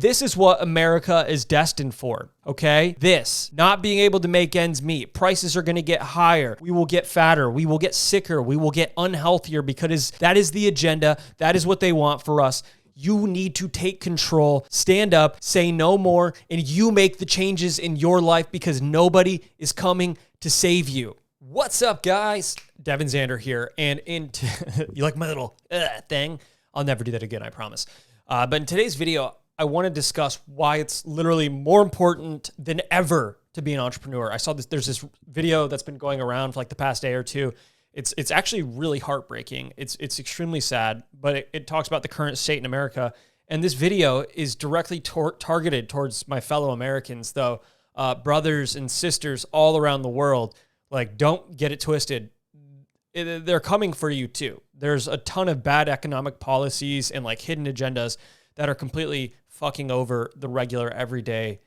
This is what America is destined for, okay? This, not being able to make ends meet. Prices are gonna get higher. We will get fatter. We will get sicker. We will get unhealthier because that is the agenda. That is what they want for us. You need to take control, stand up, say no more, and you make the changes in your life because nobody is coming to save you. What's up, guys? Devin, Zander here, and you like my little thing? I'll never do that again, I promise. But in today's video, I want to discuss why it's literally more important than ever to be an entrepreneur. I saw this. There's this video that's been going around for like the past day or two. It's actually really heartbreaking. It's extremely sad, but it talks about the current state in America. And this video is directly targeted towards my fellow Americans, though. Brothers and sisters all around the world, like, don't get it twisted. They're coming for you too. There's a ton of bad economic policies and like hidden agendas that are completely fucking over the regular everyday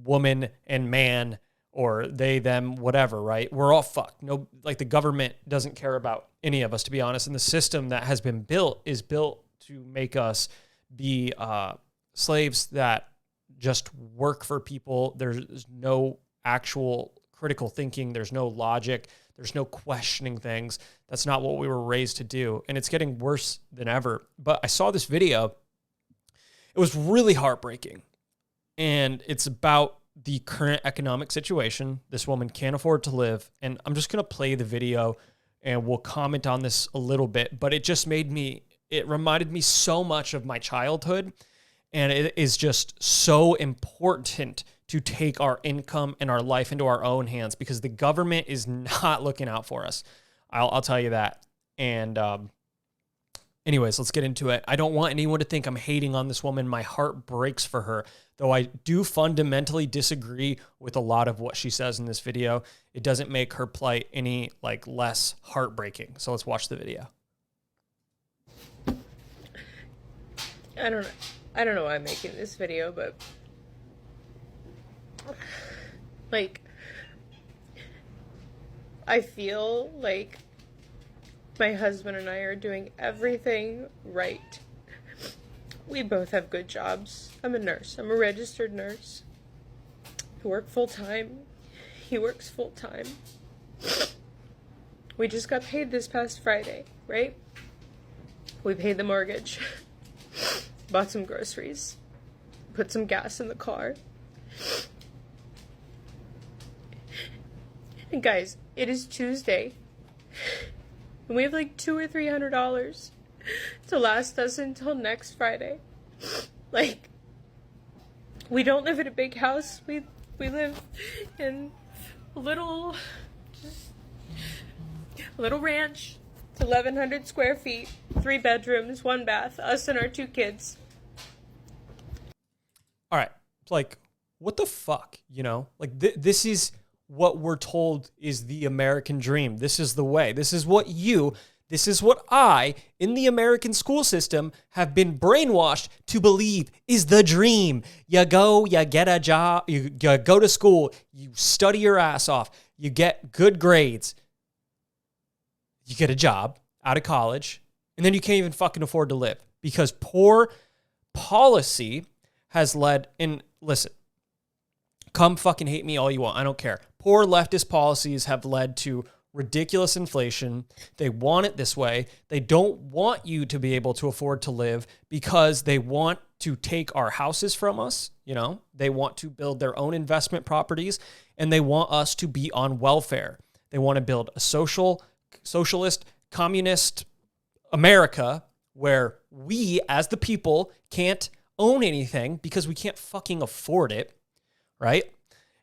woman and man, or they, them, whatever, right? We're all fucked. No, like the government doesn't care about any of us, to be honest. And the system that has been built is built to make us be slaves that just work for people. There's no actual critical thinking. There's no logic. There's no questioning things. That's not what we were raised to do. And it's getting worse than ever. But I saw this video. It was really heartbreaking. And it's about the current economic situation. This woman can't afford to live. And I'm just going to play the video and we'll comment on this a little bit. But it just it reminded me so much of my childhood. And it is just so important to take our income and our life into our own hands because the government is not looking out for us. I'll tell you that. And anyways, let's get into it. I don't want anyone to think I'm hating on this woman. My heart breaks for her, though I do fundamentally disagree with a lot of what she says in this video. It doesn't make her plight any like less heartbreaking. So let's watch the video. I don't know why I'm making this video, but like, I feel like my husband and I are doing everything right. We both have good jobs. I'm a nurse. I'm a registered nurse. I work full-time. He works full-time. We just got paid this past Friday, right? We paid the mortgage. Bought some groceries. Put some gas in the car. And guys, it is Tuesday. And we have like $200 or $300 to last us until next Friday. Like, we don't live in a big house. We live in a little ranch. It's 1,100 square feet, 3 bedrooms, 1 bath, us and our 2 kids. All right. It's like, what the fuck, you know? Like, this is what we're told is the American dream. This is the way. This is what I, in the American school system, have been brainwashed to believe is the dream. You go, you get a job, you go to school, you study your ass off, you get good grades, you get a job out of college, and then you can't even fucking afford to live because poor policy has led, and listen, come fucking hate me all you want. I don't care. Poor leftist policies have led to ridiculous inflation. They want it this way. They don't want you to be able to afford to live because they want to take our houses from us. You know, they want to build their own investment properties and they want us to be on welfare. They want to build a socialist, communist America where we as the people can't own anything because we can't fucking afford it. Right?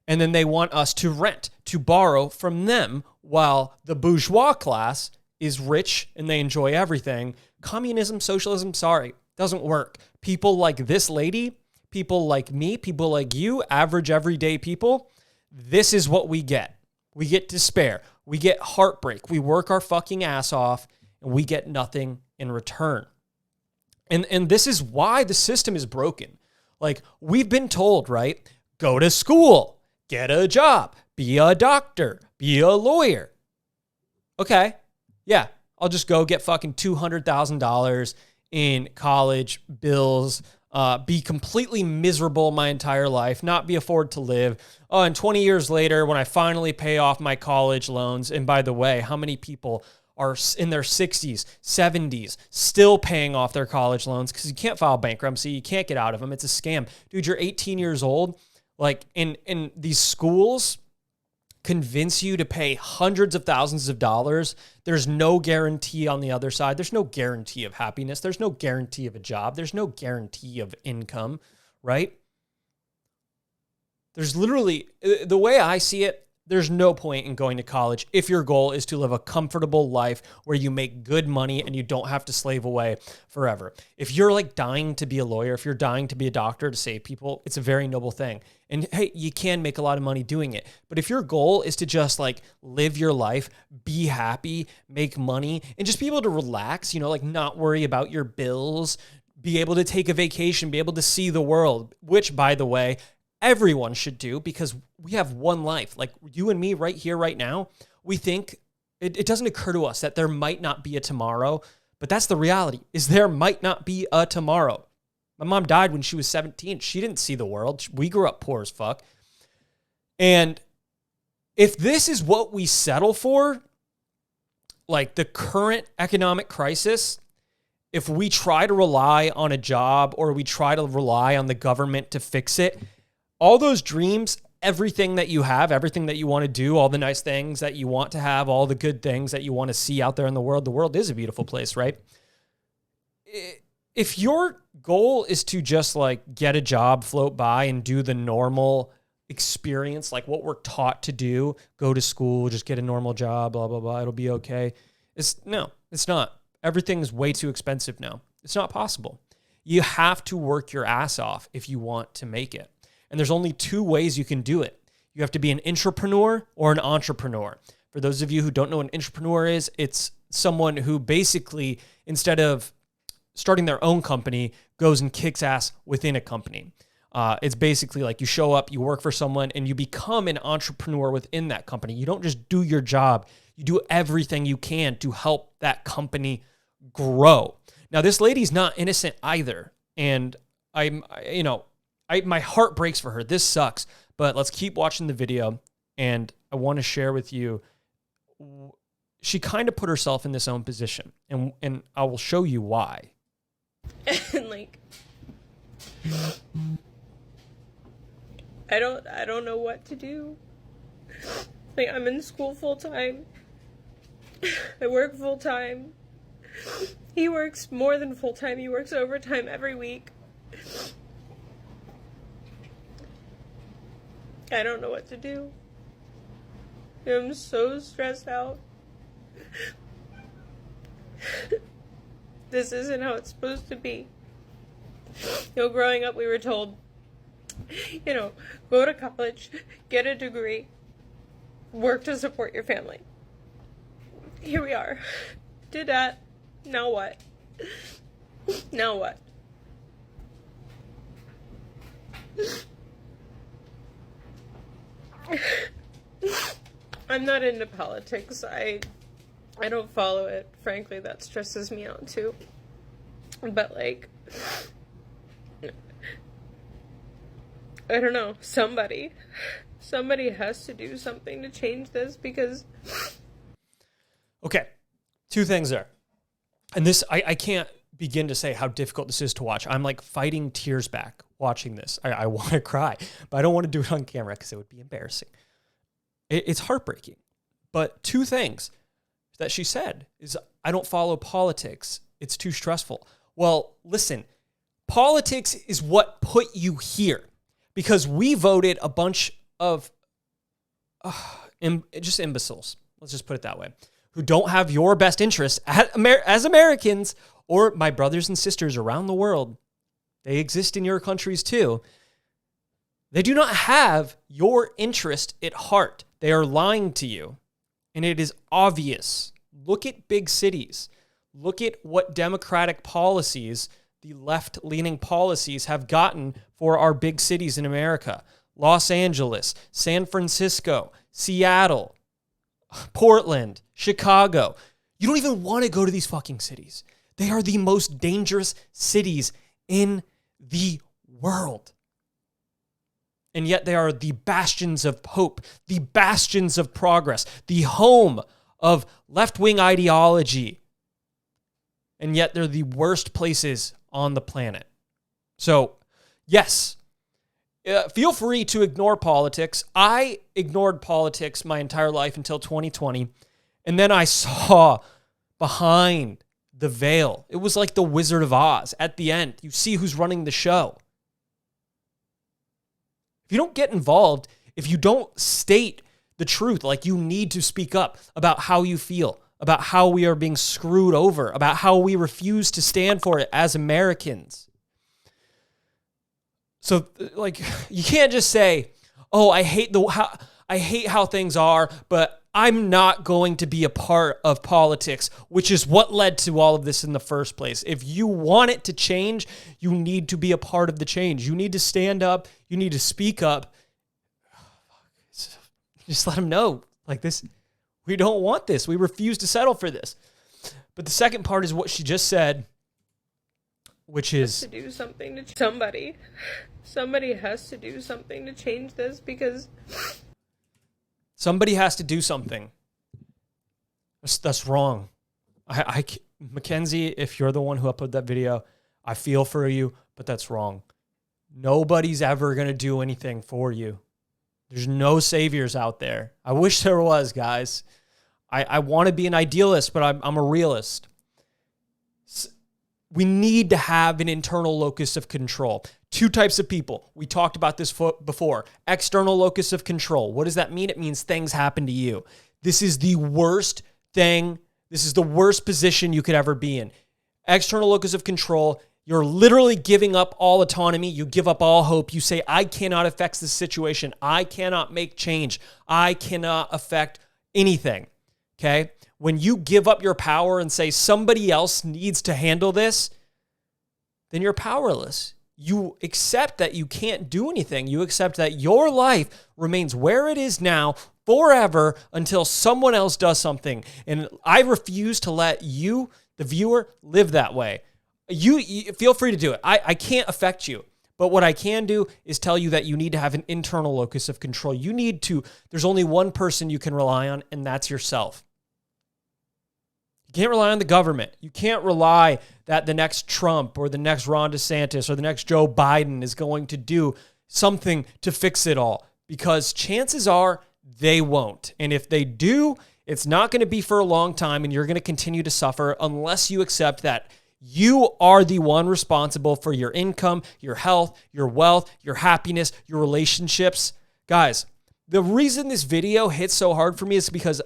And then they want us to rent, to borrow from them while the bourgeois class is rich and they enjoy everything. Communism, socialism, sorry, doesn't work. People like this lady, people like me, people like you, average everyday people, this is what we get. We get despair. We get heartbreak. We work our fucking ass off and we get nothing in return. And this is why the system is broken. Like, we've been told, right? Go to school, get a job, be a doctor, be a lawyer. Okay, yeah, I'll just go get fucking $200,000 in college bills, be completely miserable my entire life, not be afford to live. Oh, and 20 years later, when I finally pay off my college loans, and by the way, how many people are in their 60s, 70s, still paying off their college loans because you can't file bankruptcy, you can't get out of them. It's a scam. Dude, you're 18 years old. Like in these schools convince you to pay hundreds of thousands of dollars. There's no guarantee on the other side. There's no guarantee of happiness. There's no guarantee of a job. There's no guarantee of income, right? There's literally, the way I see it, there's no point in going to college if your goal is to live a comfortable life where you make good money and you don't have to slave away forever. If you're like dying to be a lawyer, if you're dying to be a doctor to save people, it's a very noble thing. And hey, you can make a lot of money doing it. But if your goal is to just like live your life, be happy, make money, and just be able to relax, you know, like not worry about your bills, be able to take a vacation, be able to see the world, which by the way, everyone should do because we have one life. Like you and me right here, right now, we think it doesn't occur to us that there might not be a tomorrow, but that's the reality is there might not be a tomorrow. My mom died when she was 17. She didn't see the world. We grew up poor as fuck. And if this is what we settle for, like the current economic crisis, if we try to rely on a job or we try to rely on the government to fix it, all those dreams, everything that you have, everything that you want to do, all the nice things that you want to have, all the good things that you want to see out there in the world is a beautiful place, right? If your goal is to just like get a job, float by and do the normal experience, like what we're taught to do, go to school, just get a normal job, blah, blah, blah, it'll be okay. It's not. Everything's way too expensive now. It's not possible. You have to work your ass off if you want to make it. And there's only two ways you can do it. You have to be an intrapreneur or an entrepreneur. For those of you who don't know what an intrapreneur is, it's someone who basically, instead of starting their own company, goes and kicks ass within a company. It's basically like you show up, you work for someone, and you become an entrepreneur within that company. You don't just do your job. You do everything you can to help that company grow. Now, this lady's not innocent either. And my heart breaks for her. This sucks, but let's keep watching the video. And I want to share with you, she kind of put herself in this own position, and I will show you why. And like, I don't know what to do. Like, I'm in school full time. I work full time. He works more than full time. He works overtime every week. I don't know what to do. I'm so stressed out. This isn't how it's supposed to be. Growing up, we were told, go to college, get a degree, work to support your family. Here we are. Did that. Now what? Now what? I'm not into politics. I don't follow it. Frankly, that stresses me out too. But like, I don't know, somebody has to do something to change this because... Okay, two things there. And this, I can't begin to say how difficult this is to watch. I'm like fighting tears back watching this. I want to cry, but I don't want to do it on camera because it would be embarrassing. It's heartbreaking. But two things that she said is, I don't follow politics. It's too stressful. Well, listen, politics is what put you here because we voted a bunch of just imbeciles. Let's just put it that way, who don't have your best interests as Americans or my brothers and sisters around the world. They exist in your countries too. They do not have your interest at heart. They are lying to you. And it is obvious. Look at big cities. Look at what democratic policies, the left-leaning policies, have gotten for our big cities in America. Los Angeles, San Francisco, Seattle, Portland, Chicago. You don't even want to go to these fucking cities. They are the most dangerous cities in the world. And yet they are the bastions of hope, the bastions of progress, the home of left-wing ideology. And yet they're the worst places on the planet. So, yes, feel free to ignore politics. I ignored politics my entire life until 2020. And then I saw behind the veil. It was like the Wizard of Oz. At the end, you see who's running the show. If you don't get involved, if you don't state the truth, like you need to speak up about how you feel, about how we are being screwed over, about how we refuse to stand for it as Americans. So, like, you can't just say, "Oh, I hate how things are, but I'm not going to be a part of politics," which is what led to all of this in the first place. If you want it to change, you need to be a part of the change. You need to stand up. You need to speak up. Just let them know, like, this, we don't want this. We refuse to settle for this. But the second part is what she just said, which is to do something to somebody has to do something to change this, because somebody has to do something. That's wrong. Mackenzie, if you're the one who uploaded that video, I feel for you, but that's wrong. Nobody's ever going to do anything for you. There's no saviors out there. I wish there was, guys. I want to be an idealist, but I'm a realist. We need to have an internal locus of control. Two types of people. We talked about this before. External locus of control. What does that mean? It means things happen to you. This is the worst thing. This is the worst position you could ever be in. External locus of control. You're literally giving up all autonomy. You give up all hope. You say, I cannot affect this situation. I cannot make change. I cannot affect anything. Okay? When you give up your power and say somebody else needs to handle this, then you're powerless. You accept that you can't do anything. You accept that your life remains where it is now forever until someone else does something. And I refuse to let you, the viewer, live that way. You feel free to do it. I can't affect you. But what I can do is tell you that you need to have an internal locus of control. There's only one person you can rely on, and that's yourself. You can't rely on the government. You can't rely that the next Trump or the next Ron DeSantis or the next Joe Biden is going to do something to fix it all, because chances are they won't. And if they do, it's not going to be for a long time, and you're going to continue to suffer unless you accept that you are the one responsible for your income, your health, your wealth, your happiness, your relationships. Guys, the reason this video hits so hard for me is because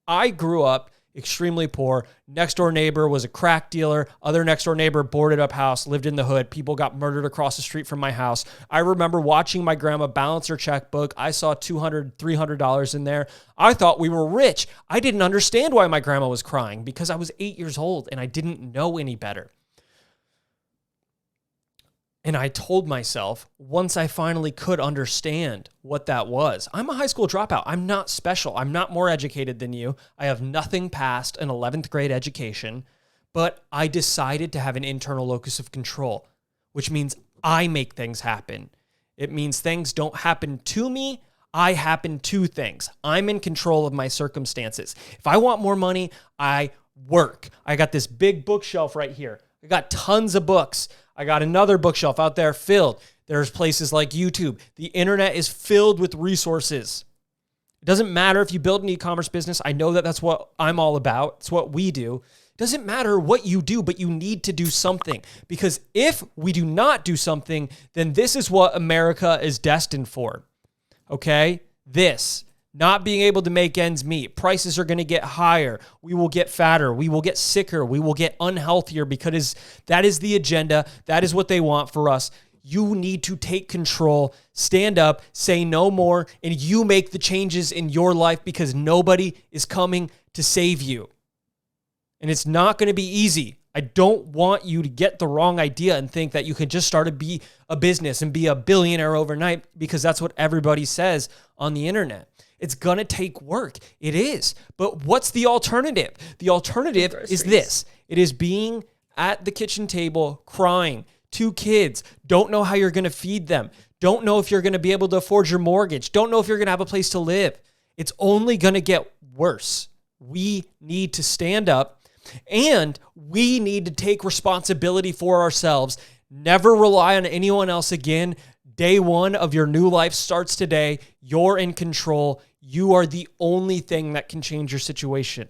I grew up extremely poor. Next door neighbor was a crack dealer. Other next door neighbor boarded up house, lived in the hood. People got murdered across the street from my house. I remember watching my grandma balance her checkbook. I saw $200, $300 in there. I thought we were rich. I didn't understand why my grandma was crying because I was 8 years old and I didn't know any better. And I told myself, once I finally could understand what that was, I'm a high school dropout. I'm not special. I'm not more educated than you. I have nothing past an 11th grade education, but I decided to have an internal locus of control, which means I make things happen. It means things don't happen to me. I happen to things. I'm in control of my circumstances. If I want more money, I work. I got this big bookshelf right here. I got tons of books. I got another bookshelf out there filled. There's places like YouTube. The internet is filled with resources. It doesn't matter if you build an e-commerce business. I know that that's what I'm all about. It's what we do. It doesn't matter what you do, but you need to do something. Because if we do not do something, then this is what America is destined for. Okay? This. Not being able to make ends meet. Prices are going to get higher. We will get fatter. We will get sicker. We will get unhealthier because that is the agenda. That is what they want for us. You need to take control, stand up, say no more, and you make the changes in your life because nobody is coming to save you. And it's not going to be easy. I don't want you to get the wrong idea and think that you can just start a business and be a billionaire overnight because that's what everybody says on the internet. It's going to take work. It is. But what's the alternative? The alternative is this. It is being at the kitchen table crying 2 kids, don't know how you're going to feed them, don't know if you're going to be able to afford your mortgage, don't know if you're going to have a place to live. It's only going to get worse. We need to stand up and we need to take responsibility for ourselves. Never rely on anyone else again. Day 1 of your new life starts today. You're in control. You are the only thing that can change your situation.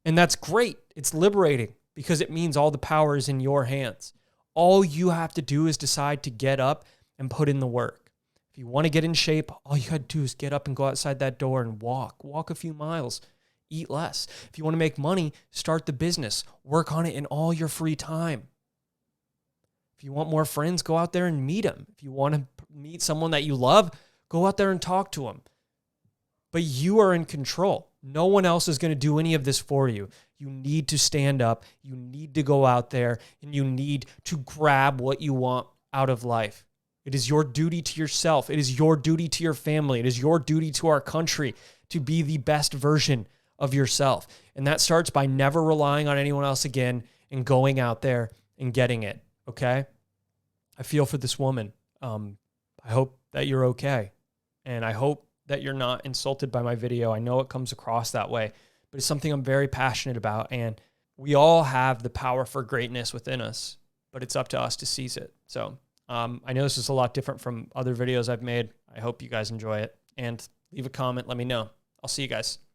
And that's great. It's liberating because it means all the power is in your hands. All you have to do is decide to get up and put in the work. If you want to get in shape, all you got to do is get up and go outside that door and walk. Walk a few miles. Eat less. If you want to make money, start the business. Work on it in all your free time. If you want more friends, go out there and meet them. If you want to meet someone that you love, go out there and talk to them. But you are in control. No one else is going to do any of this for you. You need to stand up. You need to go out there and you need to grab what you want out of life. It is your duty to yourself. It is your duty to your family. It is your duty to our country to be the best version of yourself. And that starts by never relying on anyone else again and going out there and getting it. Okay? I feel for this woman. I hope that you're okay. And I hope that you're not insulted by my video. I know it comes across that way, but it's something I'm very passionate about. And we all have the power for greatness within us, but it's up to us to seize it. So I know this is a lot different from other videos I've made. I hope you guys enjoy it and leave a comment. Let me know. I'll see you guys.